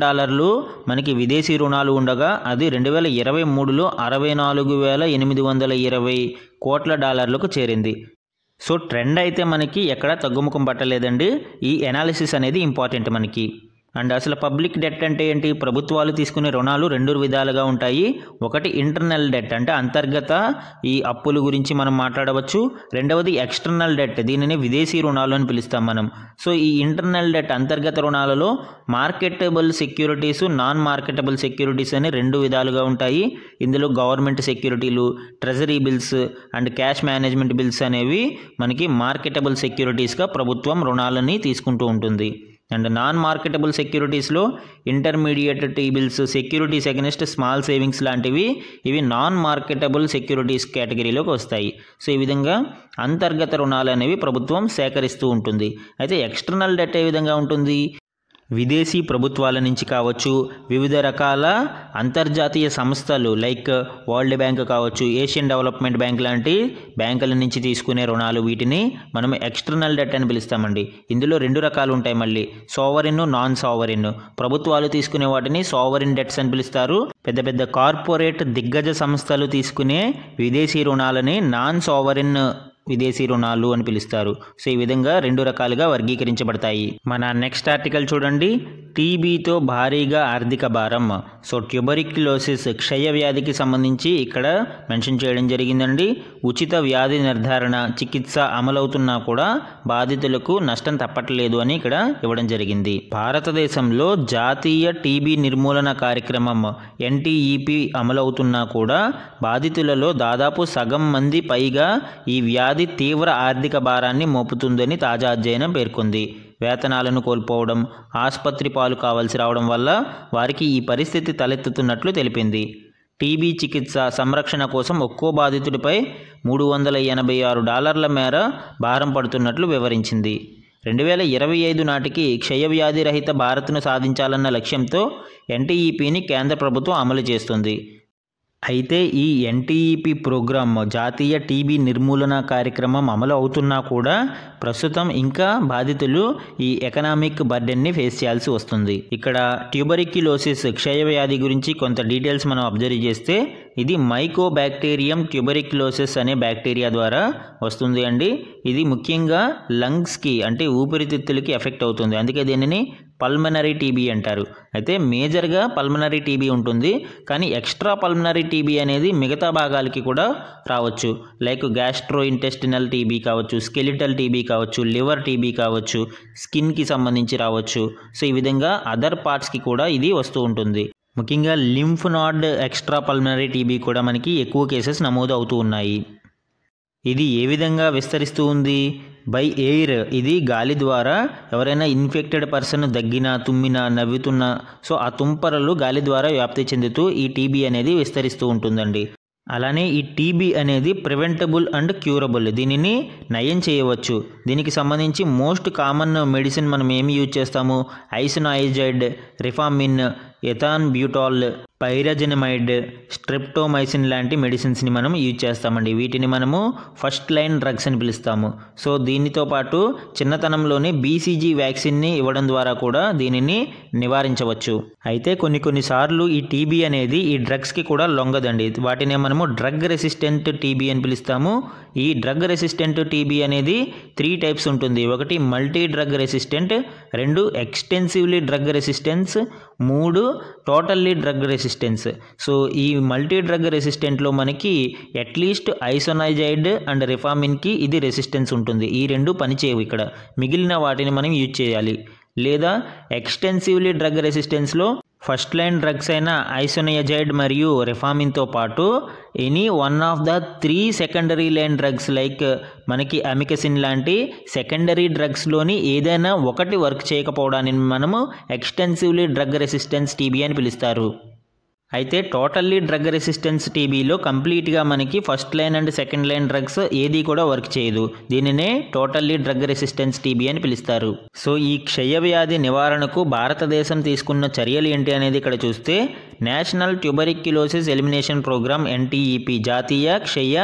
[SPEAKER 1] మనకి విదేశీ రుణాలు ఉండగా అది 2023లో $64,820 కోట్ల చేరింది. సో ట్రెండ్ అయితే మనకి ఎక్కడా తగ్గుముఖం పట్టలేదండి. ఈ ఎనాలిసిస్ అనేది ఇంపార్టెంట్ మనకి. అండ్ అసలు పబ్లిక్ డెట్ అంటే ఏంటి? ప్రభుత్వాలు తీసుకునే రుణాలు 2 విధాలుగా ఉంటాయి. ఒకటి ఇంటర్నల్ డెట్, అంటే అంతర్గత ఈ అప్పుల గురించి మనం మాట్లాడవచ్చు. రెండవది ఎక్స్టర్నల్ డెట్, దీనిని విదేశీ రుణాలు అని పిలుస్తాం మనం. సో ఈ ఇంటర్నల్ డెట్, అంతర్గత రుణాలలో marketable securities, non marketable securities అని 2 విధాలుగా ఉంటాయి. ఇందులో గవర్నమెంట్ సెక్యూరిటీలు, treasury bills and cash management bills అనేవి మనకి మార్కెటబుల్ సెక్యూరిటీస్గా ప్రభుత్వం రుణాలని తీసుకుంటూ ఉంటుంది. అండ్ నాన్ మార్కెటబుల్ సెక్యూరిటీస్లో intermediate T bills, securities against small savings లాంటివి, ఇవి నాన్ మార్కెటబుల్ సెక్యూరిటీస్ కేటగిరీలోకి వస్తాయి. సో ఈ విధంగా అంతర్గత రుణాలు అనేవి ప్రభుత్వం సేకరిస్తూ ఉంటుంది. అయితే ఎక్స్టర్నల్ డెట్ ఏ విధంగా ఉంటుంది? విదేశీ ప్రభుత్వాల నుంచి కావచ్చు, వివిధ రకాల అంతర్జాతీయ సంస్థలు లైక్ వరల్డ్ బ్యాంక్ కావచ్చు, ఏషియన్ డెవలప్మెంట్ బ్యాంక్ లాంటి బ్యాంకుల నుంచి తీసుకునే రుణాలు, వీటిని మనం ఎక్స్టర్నల్ డెట్ అని పిలుస్తామండి. ఇందులో 2 రకాలు ఉంటాయి మళ్ళీ, సోవరిన్, నాన్ సోవరిన్. ప్రభుత్వాలు తీసుకునే వాటిని సోవరిన్ డెట్స్ అని పిలుస్తారు. పెద్ద పెద్ద కార్పొరేట్ దిగ్గజ సంస్థలు తీసుకునే విదేశీ రుణాలని నాన్ సోవరిన్ విదేశీ రుణాలు అని పిలుస్తారు. సో ఈ విధంగా 2 రకాలుగా వర్గీకరించబడతాయి. మన నెక్స్ట్ ఆర్టికల్ చూడండి. టీబీతో భారీగా ఆర్థిక భారం. సో ట్యూబరిక్యులోసిస్, క్షయ వ్యాధికి సంబంధించి ఇక్కడ మెన్షన్ చేయడం జరిగిందండి. ఉచిత వ్యాధి నిర్ధారణ, చికిత్స అమలవుతున్నా కూడా బాధితులకు నష్టం తప్పట్లేదు అని ఇక్కడ ఇవ్వడం జరిగింది. భారతదేశంలో జాతీయ టీబీ నిర్మూలన కార్యక్రమం NTEP అమలవుతున్నా కూడా బాధితులలో దాదాపు సగం మంది పైగా ఈ వ్యాధి తీవ్ర ఆర్థిక భారాన్ని మోపుతుందని తాజా అధ్యయనం పేర్కొంది. వేతనాలను కోల్పోవడం, ఆసుపత్రి పాలు కావాల్సి రావడం వల్ల వారికి ఈ పరిస్థితి తలెత్తుతున్నట్లు తెలిపింది. టీబీ చికిత్స, సంరక్షణ కోసం ఒక్కో బాధితుడిపై $386 మేర భారం పడుతున్నట్లు వివరించింది. 2025 నాటికి క్షయవ్యాధి రహిత భారత్ను సాధించాలన్న లక్ష్యంతో NTEPని కేంద్ర ప్రభుత్వం అమలు చేస్తుంది. అయితే ఈ NTEP ప్రోగ్రామ్, జాతీయ టీబీ నిర్మూలన కార్యక్రమం అమలు అవుతున్నా కూడా ప్రస్తుతం ఇంకా బాధితులు ఈ ఎకనామిక్ బర్డెన్ని ఫేస్ చేయాల్సి వస్తుంది. ఇక్కడ ట్యూబరిక్యులోసిస్, క్షయవ్యాధి గురించి కొంత డీటెయిల్స్ మనం అబ్జర్వ్ చేస్తే, ఇది మైకోబాక్టీరియం ట్యూబరిక్యులోసిస్ అనే బ్యాక్టీరియా ద్వారా వస్తుంది అండి. ఇది ముఖ్యంగా లంగ్స్కి, అంటే ఊపిరితిత్తులకి ఎఫెక్ట్ అవుతుంది. అందుకే దీనిని పల్మనరీ టీబీ అంటారు. అయితే మేజర్గా పల్మనరీ టీబీ ఉంటుంది, కానీ ఎక్స్ట్రా పల్మనరీ టీబీ అనేది మిగతా భాగాలకి కూడా రావచ్చు. లైక్ గ్యాస్ట్రో ఇంటెస్టినల్ టీబీ కావచ్చు, స్కెలిటల్ టీబీ కావచ్చు, లివర్ టీబీ కావచ్చు, స్కిన్కి సంబంధించి రావచ్చు. సో ఈ విధంగా అదర్ పార్ట్స్కి కూడా ఇది వస్తూ ఉంటుంది. ముఖ్యంగా లింఫ్ నాడ్ ఎక్స్ట్రా పల్మనరీ టీబీ కూడా మనకి ఎక్కువ కేసెస్ నమోదు అవుతూ ఉన్నాయి. ఇది ఏ విధంగా విస్తరిస్తూ ఉంది? బై ఎయిర్, ఇది గాలి ద్వారా ఎవరైనా ఇన్ఫెక్టెడ్ పర్సన్ దగ్గినా, తుమ్మినా, నవ్వుతున్నా, సో ఆ తుంపరలు గాలి ద్వారా వ్యాప్తి చెందుతూ ఈ టీబీ అనేది విస్తరిస్తూ ఉంటుందండి. అలానే ఈ టీబీ అనేది ప్రివెంటబుల్ అండ్ క్యూరబుల్, దీనిని నయం చేయవచ్చు. దీనికి సంబంధించి మోస్ట్ కామన్ మెడిసిన్ మనం ఏమి యూజ్ చేస్తాము? ఐసోనైజైడ్, రిఫామిన్, ఎథాన్ బ్యూటాల్, పైరజెనమైడ్, స్ట్రెప్టోమైసిన్ లాంటి మెడిసిన్స్ని మనం యూజ్ చేస్తామండి. వీటిని మనము ఫస్ట్ లైన్ డ్రగ్స్ అని పిలుస్తాము. సో దీనితో పాటు చిన్నతనంలోనే BCG వ్యాక్సిన్ని ఇవ్వడం ద్వారా కూడా దీనిని నివారించవచ్చు. అయితే కొన్నిసార్లు ఈ టీబీ అనేది ఈ డ్రగ్స్కి కూడా లొంగదండి. వాటిని మనము డ్రగ్ రెసిస్టెంట్ టీబీ అని పిలుస్తాము. ఈ డ్రగ్ రెసిస్టెంట్ టీబీ అనేది 3 టైప్స్ ఉంటుంది. ఒకటి multi drug resistant, 2 extensively drug resistance, 3 totally drug resistance. So ఈ మల్టీ డ్రగ్ రెసిస్టెంట్లో మనకి అట్లీస్ట్ ఐసోనైజైడ్ అండ్ రిఫామిన్కి ఇది రెసిస్టెన్స్ ఉంటుంది. ఈ 2 పనిచేయవు ఇక్కడ. మిగిలిన వాటిని మనం యూజ్ చేయాలి. లేదా ఎక్స్టెన్సివ్లీ డ్రగ్ రెసిస్టెన్స్లో ఫస్ట్ లైన్ డ్రగ్స్ అయిన ఐసోనైజైడ్ మరియు రిఫామిన్తో పాటు any one of the 3 secondary line drugs like మనకి అమికసిన్ లాంటి సెకండరీ డ్రగ్స్లోని ఏదైనా ఒకటి వర్క్ చేయకపోవడాన్ని మనము ఎక్స్టెన్సివ్లీ డ్రగ్ రెసిస్టెన్స్ టీబీ అని పిలుస్తారు. అయితే టోటల్లీ డ్రగ్ రెసిస్టెన్స్ టీబీలో కంప్లీట్గా మనకి first line and second line drugs ఏది కూడా వర్క్ చేయదు. దీనినే టోటల్లీ డ్రగ్ రెసిస్టెన్స్ టీబీ అని పిలుస్తారు. సో ఈ క్షయవ్యాధి నివారణకు భారతదేశం తీసుకున్న చర్యలు ఏంటి అనేది ఇక్కడ చూస్తే నేషనల్ ట్యూబరిక్యులోసిస్ ఎలిమినేషన్ ప్రోగ్రామ్ NTEP జాతీయ క్షయ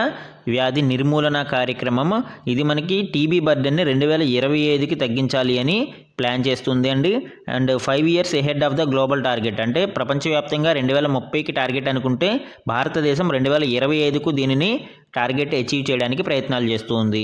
[SPEAKER 1] వ్యాధి నిర్మూలన కార్యక్రమం ఇది మనకి టీబీ బర్డెన్ని 2025కి తగ్గించాలి అని ప్లాన్ చేస్తుంది అండి. And 5 years ahead of the global target, అంటే ప్రపంచవ్యాప్తంగా 2030కి టార్గెట్ అనుకుంటే భారతదేశం 2025కు దీనిని టార్గెట్ అచీవ్ చేయడానికి ప్రయత్నాలు చేస్తూ ఉంది.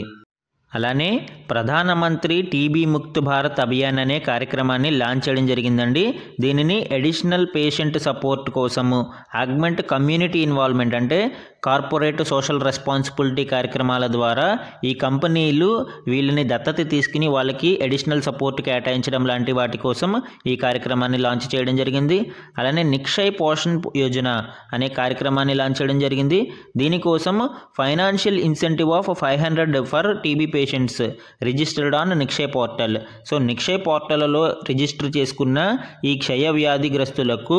[SPEAKER 1] అలానే ప్రధానమంత్రి టీబీ ముక్త్ భారత్ అభియాన్ అనే కార్యక్రమాన్ని లాంచ్ చేయడం జరిగిందండి. దీనిని అడిషనల్ పేషెంట్ సపోర్ట్ కోసము ఆగ్మెంట్ కమ్యూనిటీ ఇన్వాల్వ్మెంట్ అంటే కార్పొరేట్ సోషల్ రెస్పాన్సిబిలిటీ కార్యక్రమాల ద్వారా ఈ కంపెనీలు వీళ్ళని దత్తత తీసుకుని వాళ్ళకి అడిషనల్ సపోర్ట్ కేటాయించడం లాంటి వాటి కోసం ఈ కార్యక్రమాన్ని లాంచ్ చేయడం జరిగింది. అలానే నిక్షయ్ పోషణ్ యోజన అనే కార్యక్రమాన్ని లాంచ్ చేయడం జరిగింది. దీనికోసం financial incentive of 500 for TB patients registered on Nikshay portal. So Nikshay పోర్టల్లో రిజిస్టర్ చేసుకున్న ఈ క్షయ వ్యాధిగ్రస్తులకు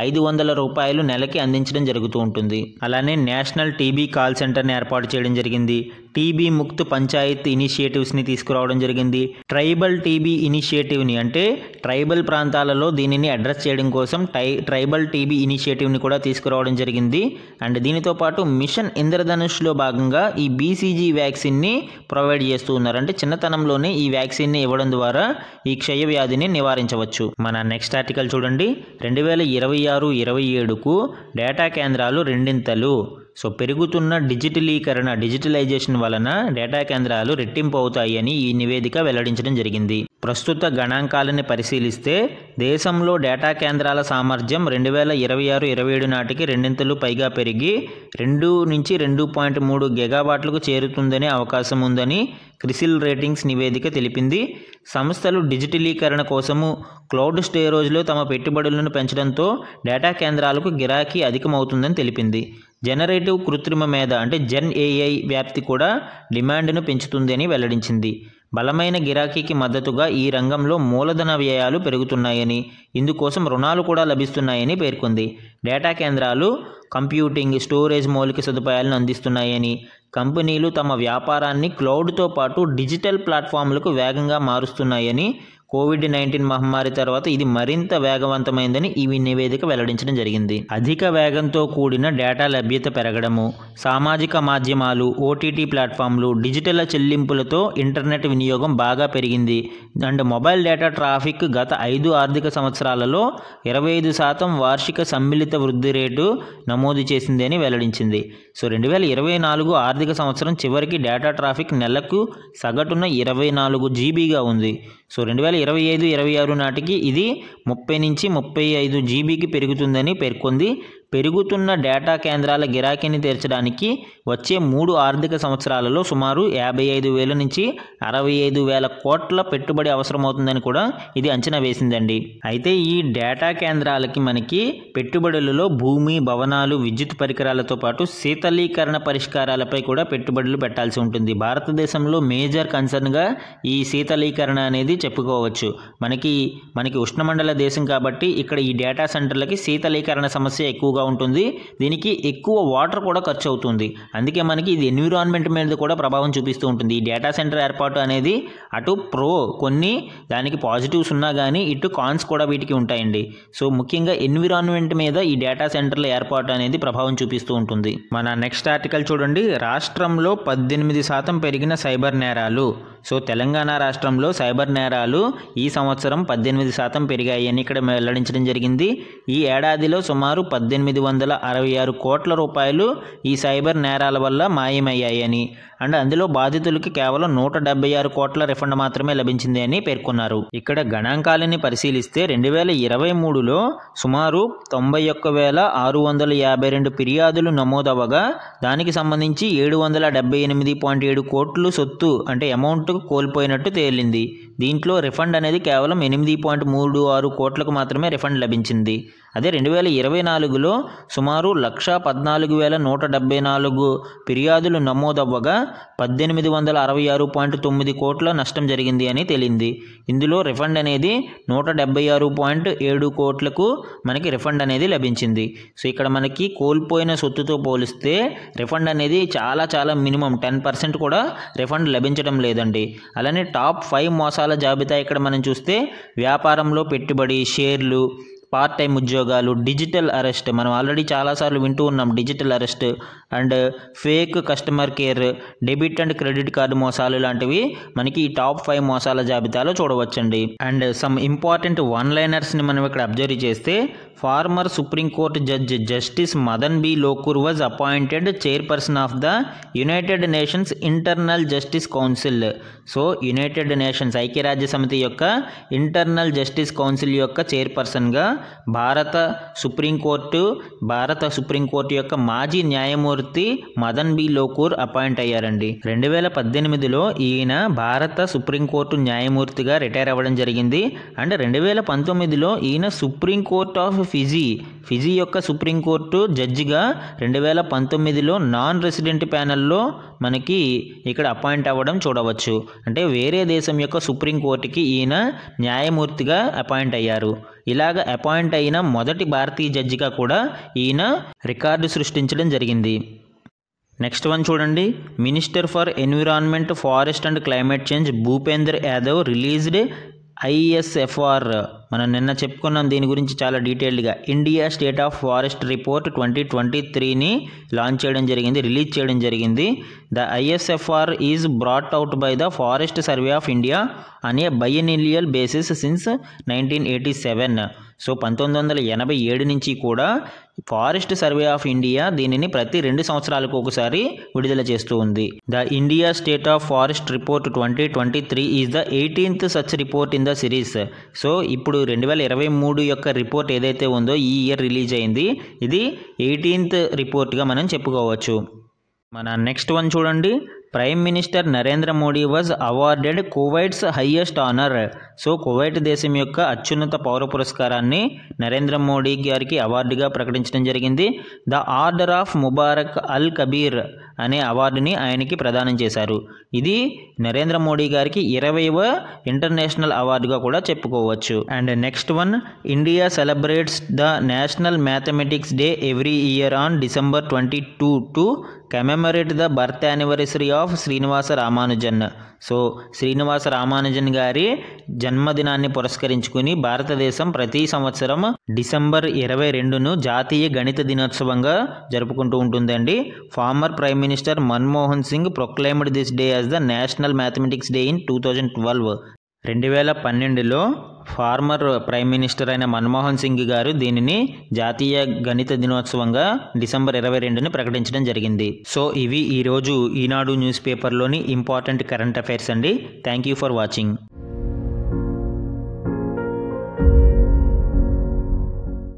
[SPEAKER 1] 500 రూపాయలు నెలకి అందించడం జరుగుతూ ఉంటుంది. అలానే నేషనల్ టీబీ కాల్ సెంటర్ని ఏర్పాటు చేయడం జరిగింది. టీబీ ముక్త్ పంచాయత్ ఇనిషియేటివ్స్ని తీసుకురావడం జరిగింది. ట్రైబల్ టీబీ ఇనిషియేటివ్ని అంటే ట్రైబల్ ప్రాంతాలలో దీనిని అడ్రస్ చేయడం కోసం ట్రైబల్ టీబీ ఇనిషియేటివ్ని కూడా తీసుకురావడం జరిగింది. అండ్ దీనితో పాటు మిషన్ ఇంద్రధనుష్లో భాగంగా ఈ BCG వ్యాక్సిన్ని ప్రొవైడ్ చేస్తూ ఉన్నారు. అంటే చిన్నతనంలోనే ఈ వ్యాక్సిన్ని ఇవ్వడం ద్వారా ఈ క్షయ వ్యాధిని నివారించవచ్చు. మన నెక్స్ట్ ఆర్టికల్ చూడండి. 2026-27కు డేటా కేంద్రాలు రెండింతలు. సో పెరుగుతున్న డిజిటలైజేషన్ వలన డేటా కేంద్రాలు రెట్టింపు అవుతాయి అని ఈ నివేదిక వెల్లడించడం జరిగింది. ప్రస్తుత గణాంకాలని పరిశీలిస్తే దేశంలో డేటా కేంద్రాల సామర్థ్యం 2026-27 నాటికి రెండింతలు పైగా పెరిగి 2 నుంచి 2.3 గిగావాట్లకు చేరుతుందనే అవకాశం ఉందని క్రిసిల్ రేటింగ్స్ నివేదిక తెలిపింది. సంస్థలు డిజిటలీకరణ కోసము క్లౌడ్ స్టోరేజ్లో తమ పెట్టుబడులను పెంచడంతో డేటా కేంద్రాలకు గిరాకీ అధికమవుతుందని తెలిపింది. జనరేటివ్ కృత్రిమ మేధ అంటే జెన్ AI వ్యాప్తి కూడా డిమాండ్ను పెంచుతుంది అని వెల్లడించింది. బలమైన గిరాకీకి మద్దతుగా ఈ రంగంలో మూలధన వ్యయాలు పెరుగుతున్నాయని, ఇందుకోసం రుణాలు కూడా లభిస్తున్నాయని పేర్కొంది. డేటా కేంద్రాలు కంప్యూటింగ్, స్టోరేజ్ మౌలిక సదుపాయాలను అందిస్తున్నాయని, కంపెనీలు తమ వ్యాపారాన్ని క్లౌడ్తో పాటు డిజిటల్ ప్లాట్ఫామ్లకు వేగంగా మారుస్తున్నాయని, COVID-19 మహమ్మారి తర్వాత ఇది మరింత వేగవంతమైందని ఈ నివేదిక వెల్లడించడం జరిగింది. అధిక వేగంతో కూడిన డేటా లభ్యత పెరగడము, సామాజిక మాధ్యమాలు, OTT ప్లాట్ఫామ్లు, డిజిటల్ చెల్లింపులతో ఇంటర్నెట్ వినియోగం బాగా పెరిగింది. అండ్ మొబైల్ డేటా ట్రాఫిక్ గత 5 ఆర్థిక సంవత్సరాలలో 25% వార్షిక సమ్మిళిత వృద్ధి రేటు నమోదు చేసింది అని వెల్లడించింది. సో 2024 ఆర్థిక సంవత్సరం చివరికి డేటా ట్రాఫిక్ నెలకు సగటున 24 GBగా ఉంది. సో 2025-26 నాటికి ఇది 30 నుంచి 35 GBకి పెరుగుతుందని పేర్కొంది. పెరుగుతున్న డేటా కేంద్రాల గిరాకీని తీర్చడానికి వచ్చే 3 ఆర్థిక సంవత్సరాలలో సుమారు 55,000 నుంచి 65,000 కోట్ల పెట్టుబడి అవసరమవుతుందని కూడా ఇది అంచనా వేసిందండి. అయితే ఈ డేటా కేంద్రాలకి మనకి పెట్టుబడులలో భూమి, భవనాలు, విద్యుత్ పరికరాలతో పాటు శీతలీకరణ పరిష్కారాలపై కూడా పెట్టుబడులు పెట్టాల్సి ఉంటుంది. భారతదేశంలో మేజర్ కన్సర్న్గా ఈ శీతలీకరణ అనేది చెప్పుకోవచ్చు. మనకి ఉష్ణమండల దేశం కాబట్టి ఇక్కడ ఈ డేటా సెంటర్లకి శీతలీకరణ సమస్య ఎక్కువగా ఎక్కువగా ఉంటుంది, దీనికి ఎక్కువ వాటర్ కూడా ఖర్చు అవుతుంది. అందుకే మనకి ఇది ఎన్విరాన్మెంట్ మీద కూడా ప్రభావం చూపిస్తూ ఉంటుంది. ఈ డేటా సెంటర్ ఏర్పాటు అనేది అటు కొన్ని దానికి పాజిటివ్స్ ఉన్నా కానీ ఇటు కాన్స్ కూడా వీటికి ఉంటాయండి. సో ముఖ్యంగా ఎన్విరాన్మెంట్ మీద ఈ డేటా సెంటర్ల ఏర్పాటు అనేది ప్రభావం చూపిస్తూ ఉంటుంది. మన నెక్స్ట్ ఆర్టికల్ చూడండి. రాష్ట్రంలో 18% పెరిగిన సైబర్ నేరాలు. సో తెలంగాణ రాష్ట్రంలో సైబర్ నేరాలు ఈ సంవత్సరం 18% పెరిగాయి అని ఇక్కడ వెల్లడించడం జరిగింది. ఈ ఏడాదిలో సుమారు 1866 కోట్ల రూపాయలు ఈ సైబర్ నేరాల వల్ల మాయమయ్యాయని, అండ్ అందులో బాధితులకి కేవలం 176 కోట్ల రిఫండ్ మాత్రమే లభించింది అని పేర్కొన్నారు. ఇక్కడ గణాంకాలని పరిశీలిస్తే 2023లో సుమారు 91,652 ఫిర్యాదులు నమోదవగా దానికి సంబంధించి 778.7 కోట్లు సొత్తు అంటే అమౌంట్ కోల్పోయినట్టు తేలింది. దీంట్లో రిఫండ్ అనేది కేవలం 8.36 కోట్లకు మాత్రమే రిఫండ్ లభించింది. అదే 2024లో సుమారు 114,174 ఫిర్యాదులు నమోదవ్వగా 1866.9 కోట్ల నష్టం జరిగింది అని తేలింది. ఇందులో రిఫండ్ అనేది 176.7 కోట్లకు మనకి రిఫండ్ అనేది లభించింది. సో ఇక్కడ మనకి కోల్పోయిన సొత్తుతో పోలిస్తే రిఫండ్ అనేది చాలా మినిమం 10% కూడా రిఫండ్ లభించడం లేదండి. అలానే టాప్ 5 మోసాల జాబితా ఇక్కడ మనం చూస్తే వ్యాపారంలో పెట్టుబడి, షేర్లు, పార్ట్ టైం ఉద్యోగాలు, డిజిటల్ అరెస్ట్, మనం ఆల్రెడీ చాలాసార్లు వింటూ ఉన్నాం digital arrest, and fake customer care, debit and credit card మోసాలు లాంటివి మనకి ఈ టాప్ 5 మోసాల జాబితాలో చూడవచ్చండి. అండ్ సమ్ ఇంపార్టెంట్ వన్ లైనర్స్ని మనం ఇక్కడ అబ్జర్వ్ చేస్తే, former supreme court judge justice Madan B Lokur was appointed chairperson of the United Nations internal justice council. So United Nations ఐక్యరాజ్య సమితి యొక్క ఇంటర్నల్ జస్టిస్ కౌన్సిల్ యొక్క చైర్పర్సన్గా భారత సుప్రీంకోర్టు యొక్క మాజీ న్యాయమూర్తి మదన్ బి లోకూర్ అపాయింట్ అయ్యారండి. 2018లో ఈయన భారత సుప్రీంకోర్టు న్యాయమూర్తిగా రిటైర్ అవ్వడం జరిగింది. అండ్ 2019లో ఈయన సుప్రీంకోర్టు ఆఫ్ ఫిజీ యొక్క సుప్రీంకోర్టు జడ్జిగా 2019లో నాన్ రెసిడెంట్ ప్యానెల్లో మనకి ఇక్కడ అపాయింట్ అవ్వడం చూడవచ్చు. అంటే వేరే దేశం యొక్క సుప్రీంకోర్టుకి ఈయన న్యాయమూర్తిగా అపాయింట్ అయ్యారు. ఇలాగ అపాయింట్ అయిన మొదటి భారతీయ జడ్జిగా కూడా ఈయన రికార్డు సృష్టించడం జరిగింది. నెక్స్ట్ వన్ చూడండి. Minister for environment, forest and climate change Bhupender Yadav released ISFR. మనం నిన్న చెప్పుకున్నాం దీని గురించి చాలా డీటెయిల్డ్గా. India state of forest report 2023ని రిలీజ్ చేయడం జరిగింది. The ISFR is brought out by the forest survey of India అనే బైఎన్నియల్ బేసిస్ సిన్స్ 1987. సో 1987 నుంచి కూడా ఫారెస్ట్ సర్వే ఆఫ్ ఇండియా దీనిని ప్రతి 2 సంవత్సరాలకు ఒకసారి విడుదల చేస్తూ ఉంది. The India state of forest report 2023 is the 18th such report in the series. So ఇప్పుడు 2023 యొక్క రిపోర్ట్ ఏదైతే ఉందో ఈ ఇయర్ రిలీజ్ అయింది. ఇది 18th రిపోర్ట్గా మనం చెప్పుకోవచ్చు. మన నెక్స్ట్ వన్ చూడండి. Prime minister Narendra Modi was awarded Kuwait's highest honour. So Kuwait దేశం యొక్క అత్యున్నత పౌర పురస్కారాన్ని నరేంద్ర మోడీ గారికి అవార్డుగా ప్రకటించడం జరిగింది. ద ఆర్డర్ ఆఫ్ ముబారక్ అల్ కబీర్ అనే అవార్డుని ఆయనకి ప్రదానం చేశారు. ఇది నరేంద్ర మోడీ గారికి 20వ ఇంటర్నేషనల్ అవార్డుగా కూడా చెప్పుకోవచ్చు. And next one. India celebrates the national mathematics day every year on December 22 to commemorate the birth anniversary of Srinivasa Ramanujan. So Srinivasa Ramanujan గారి జన్మదినాన్ని పురస్కరించుకుని భారతదేశం ప్రతి సంవత్సరం December 22ను జాతీయ గణిత దినోత్సవంగా జరుపుకుంటూ ఉంటుందండి. Former prime minister Manmohan Singh proclaimed this day as the national mathematics day in 2012. 2012లో ఫార్మర్ ప్రైమ్ మినిస్టర్ అయిన మన్మోహన్ సింగ్ గారు దీనిని జాతీయ గణిత దినోత్సవంగా December 22ని ప్రకటించడం జరిగింది. సో ఇవి ఈరోజు ఈనాడు న్యూస్ పేపర్లోని ఇంపార్టెంట్ కరెంట్ అఫైర్స్ అండి. Thank you for watching.